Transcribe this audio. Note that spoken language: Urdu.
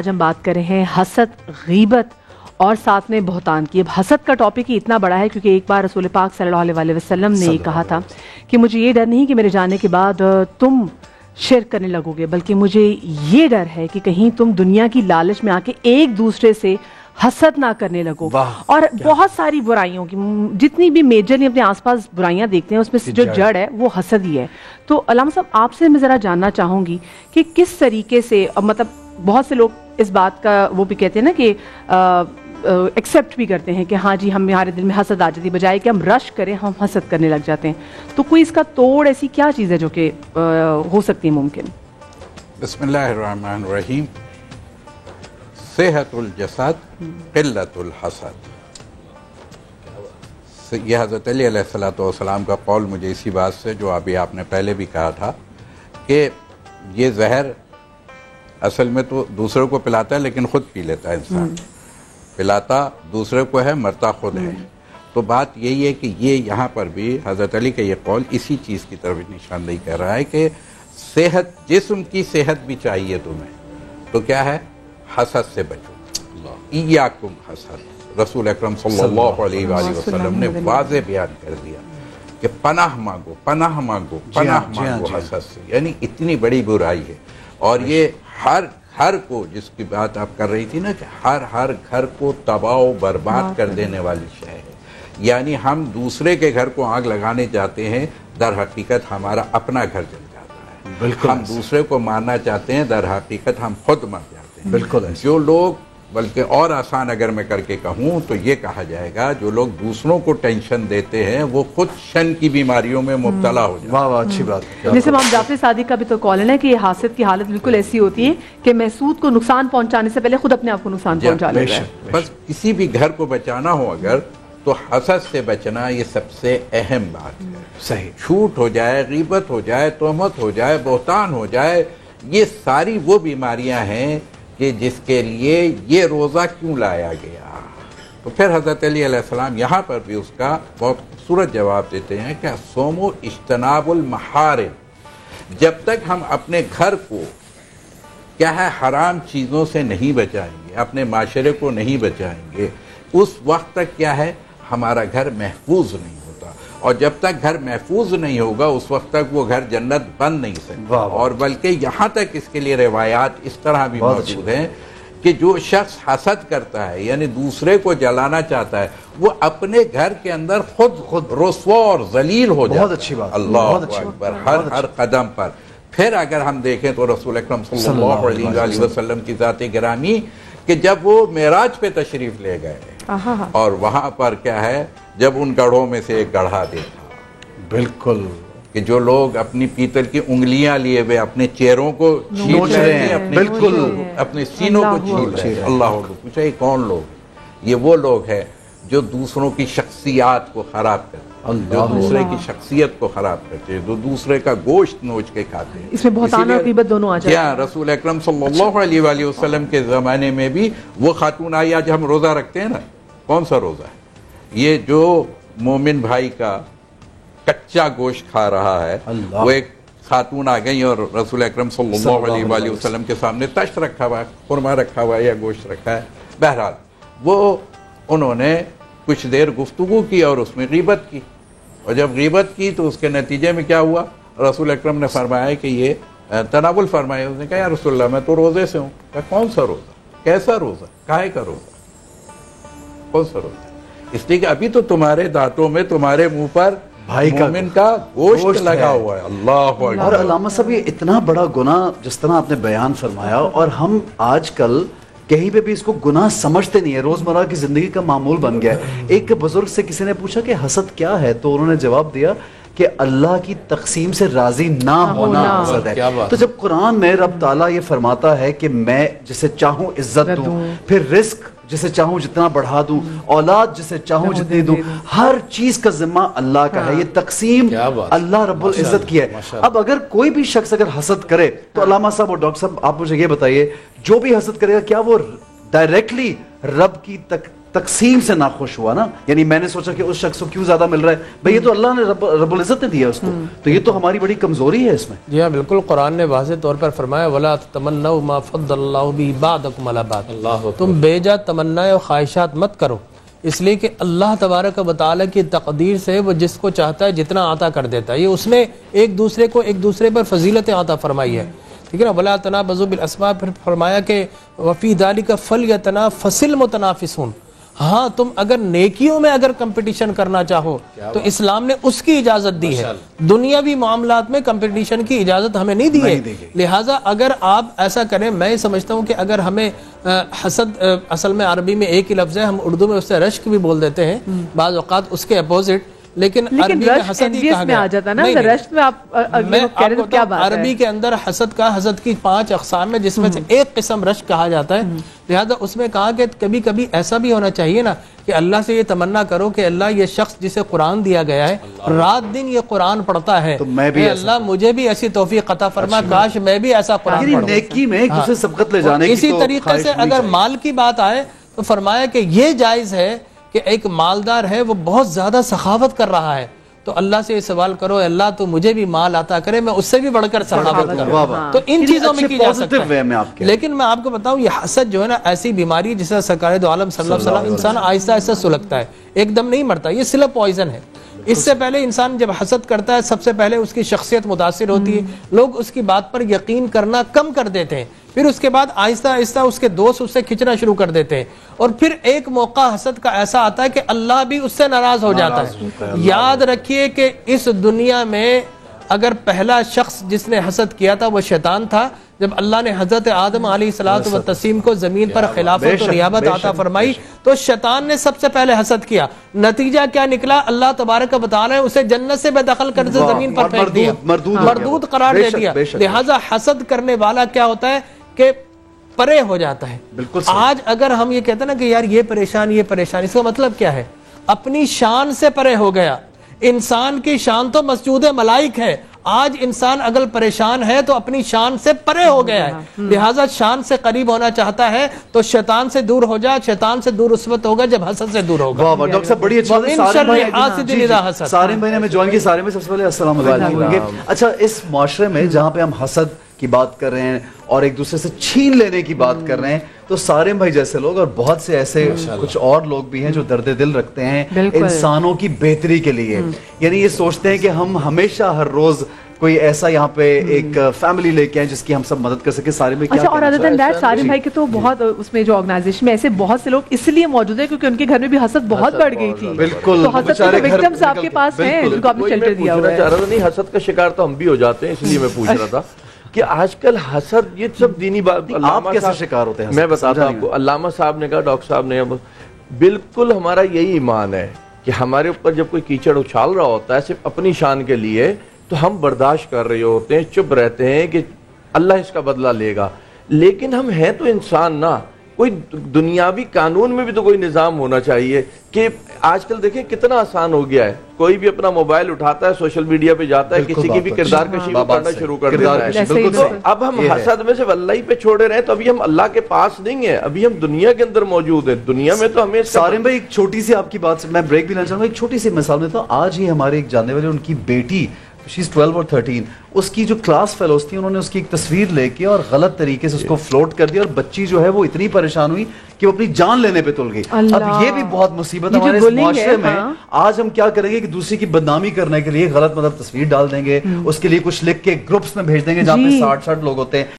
آج ہم بات کر رہے ہیں حسد، غیبت اور ساتھ میں بہتان کی۔ اب حسد کا ٹاپک ہی اتنا بڑا ہے کیونکہ ایک بار رسول پاک صلی اللہ علیہ وسلم نے یہ کہا تھا کہ مجھے یہ ڈر نہیں کہ میرے جانے کے بعد تم شرک کرنے لگو گے، بلکہ مجھے یہ ڈر ہے کہ کہیں تم دنیا کی لالچ میں آ کے ایک دوسرے سے حسد نہ کرنے لگو۔ اور بہت ساری برائیوں کی جتنی بھی میجرلی اپنے آس پاس برائیاں دیکھتے ہیں اس میں سے جو جڑ ہے وہ حسد ہی ہے۔ تو علامہ صاحب آپ سے میں ذرا جاننا چاہوں گی کہ کس طریقے سے، مطلب بہت سے لوگ اس بات کا وہ بھی کہتے ہیں نا کہ ایکسیپٹ بھی کرتے ہیں کہ ہاں جی ہمارے دل میں حسد آ جاتی، بجائے کہ ہم رش کریں ہم حسد کرنے لگ جاتے ہیں۔ تو کوئی اس کا توڑ ایسی کیا چیز ہے جو کہ ہو سکتی ہے ممکن؟ بسم اللہ الرحمن الرحیم۔ صحت الجسد قلت الحسد، یہ حضرت علی علیہ السلام کا قول مجھے اسی بات سے، جو ابھی آپ نے پہلے بھی کہا تھا کہ یہ زہر اصل میں تو دوسرے کو پلاتا ہے لیکن خود پی لیتا ہے انسان، پلاتا دوسرے کو ہے مرتا خود ہے۔ تو بات یہی ہے کہ یہ یہاں پر بھی حضرت علی کا یہ قول اسی چیز کی طرف نشاندہی کر رہا ہے کہ صحت، جسم کی صحت بھی چاہیے تمہیں، تو کیا ہے؟ حسد سے بچو، ایاکم حسد۔ رسول اکرم صلی اللہ علیہ وآلہ وسلم نے واضح بیان کر دیا کہ پناہ مانگو پناہ مانگو پناہ مانگو حسد سے، یعنی اتنی بڑی برائی ہے۔ اور یہ ہر کو، جس کی بات آپ کر رہی تھی نا کہ ہر گھر کو تباہ و برباد کر دینے والی شے ہے۔ یعنی ہم دوسرے کے گھر کو آگ لگانے جاتے ہیں، در حقیقت ہمارا اپنا گھر جل جاتا ہے۔ ہم دوسرے کو مارنا چاہتے ہیں، در حقیقت ہم خود مر جاتے ہیں۔ بالکل جو لوگ، بلکہ اور آسان اگر میں کر کے کہوں تو یہ کہا جائے گا، جو لوگ دوسروں کو ٹینشن دیتے ہیں وہ خود شن کی بیماریوں میں مبتلا ہو جاتے ہیں۔ واہ اچھی بات۔ جیسے امام جعفر صادق کا بھی تو قول ہے کہ یہ حاسد کی حالت بالکل ایسی ہوتی ہے کہ محسود کو نقصان پہنچانے سے پہلے خود اپنے آپ کو نقصان پہنچا لیتا ہے۔ بس کسی بھی گھر کو بچانا ہو اگر، تو حسد سے بچنا یہ سب سے اہم بات ہے۔ صحیح، جھوٹ ہو جائے، غیبت ہو جائے، تہمت ہو جائے، بہتان ہو جائے، یہ ساری وہ بیماریاں ہیں کہ جس کے لیے یہ روزہ کیوں لایا گیا۔ تو پھر حضرت علی علیہ السلام یہاں پر بھی اس کا بہت خوبصورت جواب دیتے ہیں کہ صوم و اجتناب المحارم، جب تک ہم اپنے گھر کو کیا ہے حرام چیزوں سے نہیں بچائیں گے، اپنے معاشرے کو نہیں بچائیں گے، اس وقت تک کیا ہے ہمارا گھر محفوظ نہیں ہوتا۔ اور جب تک گھر محفوظ نہیں ہوگا اس وقت تک وہ گھر جنت بن نہیں سکتا۔ اور بلکہ یہاں تک اس کے لیے روایات اس طرح بھی موجود ہیں کہ جو شخص حسد کرتا ہے، یعنی دوسرے کو جلانا چاہتا ہے، وہ اپنے گھر کے اندر خود رسوا اور ذلیل ہو جاتا ہے۔ بہت اچھی بات، اللہ اکبر، ہر قدم پر۔ پھر اگر ہم دیکھیں تو رسول اکرم صلی اللہ علیہ وسلم کی ذات گرامی کہ جب وہ معراج پہ تشریف لے گئے اور وہاں پر کیا ہے، جب ان گڑھوں میں سے ایک گڑھا دیکھا، بالکل، کہ جو لوگ اپنی پیتل کی انگلیاں لیے ہوئے اپنے چہروں کو چھیل رہے ہیں، بالکل اپنے سینوں کو چھیل رہے ہیں۔ اللہ کو پوچھا یہ کون لوگ؟ یہ وہ لوگ ہیں جو دوسروں کی شخصیات کو خراب کرتے ہیں، جو دوسرے کی شخصیت کو خراب کرتے ہیں، جو دوسرے کا گوشت نوچ کے کھاتے ہیں۔ اس میں بہتان اور غیبت دونوں آ جاتے ہیں۔ رسول اکرم صلی اللہ علیہ وآلہ وسلم کے زمانے میں بھی وہ خاتون آئی، آج ہم روزہ رکھتے ہیں نا، کون سا روزہ ہے؟ یہ جو مومن بھائی کا کچا گوشت کھا رہا ہے، وہ ایک خاتون آ گئی اور رسول اکرم صلی اللہ علیہ وآلہ وسلم کے سامنے تشت رکھا ہوا ہے، خرما رکھا ہوا ہے یا گوشت رکھا ہے، بہرحال وہ انہوں نے کچھ دیر گفتگو کی اور اس میں غیبت کی، اور جب غیبت کی تو اس کے نتیجے میں کیا ہوا؟ رسول اکرم نے فرمایا کہ یہ تناول فرمایا۔ اس نے کہا یا رسول اللہ میں تو روزے سے ہوں۔ کہا کون سا روزہ؟ کیسا روزہ؟ کاہے کا روزہ؟ کون سا روزہ؟ اس لیے کہ ابھی تو تمہارے دانتوں میں، تمہارے منہ پر بھائی مومن کا گوشت لگا ہوا ہے۔ اللہ اکبر۔ اور علامہ صاحب یہ اتنا بڑا گناہ جس طرح آپ نے بیان فرمایا، اور ہم آج کل کہیں پہ بھی اس کو گناہ سمجھتے نہیں ہے، روزمرہ کی زندگی کا معمول بن گیا ہے۔ ایک بزرگ سے کسی نے پوچھا کہ حسد کیا ہے، تو انہوں نے جواب دیا کہ اللہ کی تقسیم سے راضی نہ ہونا حسد ہے۔ تو جب قرآن میں رب تعالیٰ یہ فرماتا ہے کہ میں جسے چاہوں عزت دوں، پھر رزق جسے چاہوں جتنا بڑھا دوں، اولاد جسے چاہوں جتنی دوں، ہر چیز کا ذمہ اللہ کا ہے، یہ تقسیم اللہ رب العزت کی ہے۔ اب اگر کوئی بھی شخص اگر حسد کرے تو علامہ صاحب اور ڈاکٹر صاحب آپ مجھے یہ بتائیے، جو بھی حسد کرے گا کیا وہ ڈائریکٹلی رب کی تقسیم سے ناخوش ہوا نا, یعنی میں نے سوچا کہ اس شخص کو کیوں زیادہ مل رہا ہے, بھئی یہ تو اللہ نے رب العزت نے دیا اس کو, تو یہ تو ہماری بڑی کمزوری ہے اس میں. جی ہاں بالکل, قرآن نے واضح طور پر فرمایا وَلَا تَتَمَنَّوْا مَا فَضَّلَ اللَّهُ بِهِ بَعْضَكُمْ عَلَىٰ بَعْضٍ, تم بے جا تمنائیں اور خواہشات مت کرو, اس لیے کہ اللہ تبارک و تعالیٰ کی تقدیر سے وہ جس کو چاہتا ہے جتنا عطا کر دیتا ہے. یہ اس نے ایک دوسرے پر فضیلت عطا فرمائی ہے, ٹھیک ہے نا. وَلَا تَنَابَزُوا بِالْأَسْبَابِ, پھر فرمایا کہ وَفِي ذَلِكَ فَلْيَتَنَافَسِ الْمُتَنَافِسُونَ. ہاں تم اگر نیکیوں میں اگر کمپٹیشن کرنا چاہو تو اسلام نے اس کی اجازت دی ہے, دنیاوی معاملات میں کمپٹیشن کی اجازت ہمیں نہیں دی ہے. لہٰذا اگر آپ ایسا کریں, میں سمجھتا ہوں کہ اگر ہمیں حسد اصل میں عربی میں ایک ہی لفظ ہے, ہم اردو میں اس سے رشک بھی بول دیتے ہیں بعض اوقات اس کے اپوزٹ, لیکن عربی میں حسد ہی کہا گیا. عربی کے اندر حسد کی 5 اقسام ہے جس میں سے ایک قسم رشک کہا جاتا ہے. لہذا اس میں کہا کہ کبھی کبھی ایسا بھی ہونا چاہیے نا کہ اللہ سے یہ تمنا کرو کہ اللہ یہ شخص جسے قرآن دیا گیا ہے رات دن یہ قرآن پڑھتا ہے, اے اللہ مجھے بھی ایسی توفیق عطا فرما, کاش میں بھی ایسا قرآن پڑھوں. نیکی میں ایک دوسرے سبقت لے جانے کی. اسی طریقے سے اگر مال کی بات آئے تو فرمایا کہ یہ جائز ہے کہ ایک مالدار ہے وہ بہت زیادہ سخاوت کر رہا ہے تو اللہ سے یہ سوال کرو اللہ تو مجھے بھی مال عطا کرے, میں اس سے بھی بڑھ کر سخاوت کروں. تو ان چیزوں میں کی جا سکتا ہے. لیکن میں آپ کو بتاؤں یہ حسد جو ہے نا ایسی بیماری جسے سرکار دو عالم صلی اللہ علیہ وسلم انسان آہستہ آہستہ سلگتا ہے, ایک دم نہیں مرتا. یہ صرف پوائزن ہے. اس سے پہلے انسان جب حسد کرتا ہے سب سے پہلے اس کی شخصیت متاثر ہوتی ہے, لوگ اس کی بات پر یقین کرنا کم کر دیتے ہیں, پھر اس کے بعد آہستہ آہستہ اس کے دوست اس سے کھچنا شروع کر دیتے ہیں, اور پھر ایک موقع حسد کا ایسا آتا ہے کہ اللہ بھی اس سے ناراض ہو جاتا ہے. یاد رکھیے کہ اس دنیا میں اگر پہلا شخص جس نے حسد کیا تھا وہ شیطان تھا. جب اللہ نے حضرت آدم علیہ الصلوۃ والتسلیم کو زمین پر خلافت اور نیابت عطا فرمائی تو شیطان نے سب سے پہلے حسد کیا. نتیجہ کیا نکلا؟ اللہ تبارک و تعالی نے اسے جنت سے بے دخل کر کے زمین پر پھینک دیا, مردود قرار دے دیا. لہذا حسد کرنے والا کیا ہوتا ہے کہ پرے ہو جاتا ہے. آج اگر ہم یہ کہتے ہیں نا کہ یار یہ پریشان, اس کا مطلب کیا ہے؟ اپنی شان سے پرے ہو گیا. انسان کی شان تو مسجود ملائک ہے, آج انسان اگر پریشان ہے تو اپنی شان سے پرے ہو گیا ہے. لہٰذا شان سے قریب ہونا چاہتا ہے تو شیطان سے دور ہو جا, شیطان سے دور اس وقت ہوگا جب حسد سے دور ہوگا. ڈاکٹر صاحب بڑی اچھی سارے مہینے میں جوائن کی. سارے میں سب سے پہلے السلام علیکم. اچھا اس معاشرے میں جہاں پہ ہم حسد کی بات کر رہے ہیں اور ایک دوسرے سے چھین لینے کی بات کر رہے ہیں تو سارے بھائی جیسے لوگ اور بہت سے ایسے کچھ اور لوگ بھی ہیں جو درد دل رکھتے ہیں انسانوں کی بہتری کے لیے, یعنی یہ سوچتے ہیں کہ ہم ہمیشہ ہر روز کوئی ایسا یہاں پہ ایک فیملی لے کے آئیں جس کی ہم سب مدد کر سکیں. سارے میں کیا اور ادر دین دیٹ سارے بھائی کے تو بہت اس میں جو آرگنائزیشن میں ایسے بہت سے لوگ اس لیے موجود ہیں کیونکہ ان کے گھر میں بھی حسد بہت بڑھ گئی تھی. بالکل, تو حسد کے وکٹمز آپ کے پاس ہیں جن کو آپ نے شیلٹر دیا ہوا ہے. نہیں, حسد کا شکار تو ہم بھی ہو جاتے ہیں, اس لیے میں پوچھ رہا تھا کہ آج کل حسد یہ سب دینی بات. آپ کیسے شکار ہوتے ہیں؟ میں بتاتا ہوں آپ کو. علامہ صاحب نے کہا, ڈاکٹر صاحب نے, بالکل ہمارا یہی ایمان ہے کہ ہمارے اوپر جب کوئی کیچڑ اچھال رہا ہوتا ہے صرف اپنی شان کے لیے تو ہم برداشت کر رہے ہوتے ہیں, چپ رہتے ہیں کہ اللہ اس کا بدلہ لے گا. لیکن ہم ہیں تو انسان نا, کوئی دنیاوی قانون میں بھی تو کوئی نظام ہونا چاہیے کہ آج کل دیکھیں کتنا آسان ہو گیا ہے, کوئی بھی اپنا موبائل اٹھاتا ہے سوشل میڈیا پہ جاتا ہے, کسی کی بھی کردار کشی کرنا شروع کر دیتا ہے. تو اب ہم حسد میں سے اللہ ہی پہ چھوڑے رہے تو ابھی ہم اللہ کے پاس نہیں ہیں, ابھی ہم دنیا کے اندر موجود ہیں. دنیا میں تو ہمیں سارے بھائی ایک چھوٹی سی آپ کی بات سے میں بریک بھی لینا چاہوں گا. ایک چھوٹی سی مثال دیتا ہوں. آج ہی ہمارے ایک جاننے والے ان کی بیٹی she's 12 اور 13, اس کی جو کلاس فیلوز تھی انہوں نے اس کی ایک تصویر لے کے اور غلط طریقے سے اس کو فلوٹ کر دیا اور بچی جو ہے وہ اتنی پریشان ہوئی کہ وہ اپنی جان لینے پہ تل گئی. اب یہ بھی بہت مصیبت ہمارے اس معاشرے میں. آج ہم کیا کریں گے کہ دوسری کی بدنامی کرنے کے لیے غلط تصویر ڈال دیں گے, اس کے لیے کچھ لکھ کے گروپس میں بھیج دیں گے جہاں پہ 60 لوگ ہوتے ہیں.